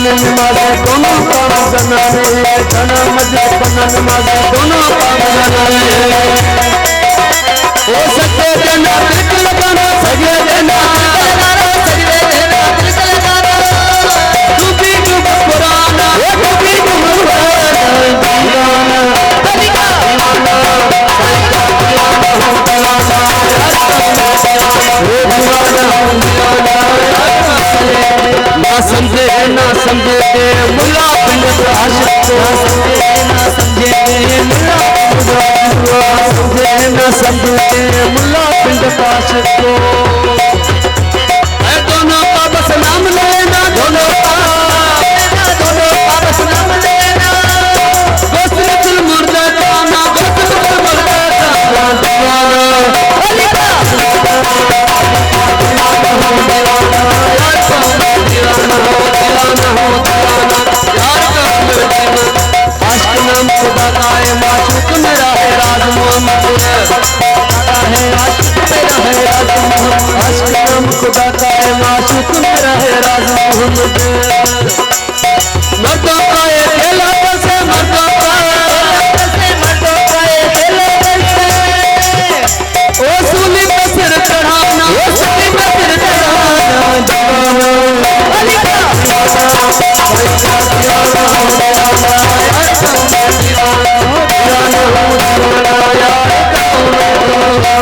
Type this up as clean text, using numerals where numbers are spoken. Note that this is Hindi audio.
मारे दोनों काम जनाने जना मस्जिद बनन मारे दोनों काम जनाने हो सके जना दिल लगाना सगे जना सगे जना दिल लगाना तू भी पुराना तू भी पुराना तरीका ना समझे मुल्ला पिंड आशिक को ना समझे मुल्ला मुल्ला पिंड आशिक को दोनों का बस नाम लेना दोनों का बस नाम लेना दोस्त दिल मुर्दा जाना दोस्त दिल मुर्दा जाना खुदा का है माशूक मेरा है राज मोहम्मद खुदा का है माशूक मेरा है राज मोहम्मद मर्दों का ये खेला से मर्दों का ये खेला ओ सूली पे सिर चढ़ाना ओ सूली पे सिर चढ़ाना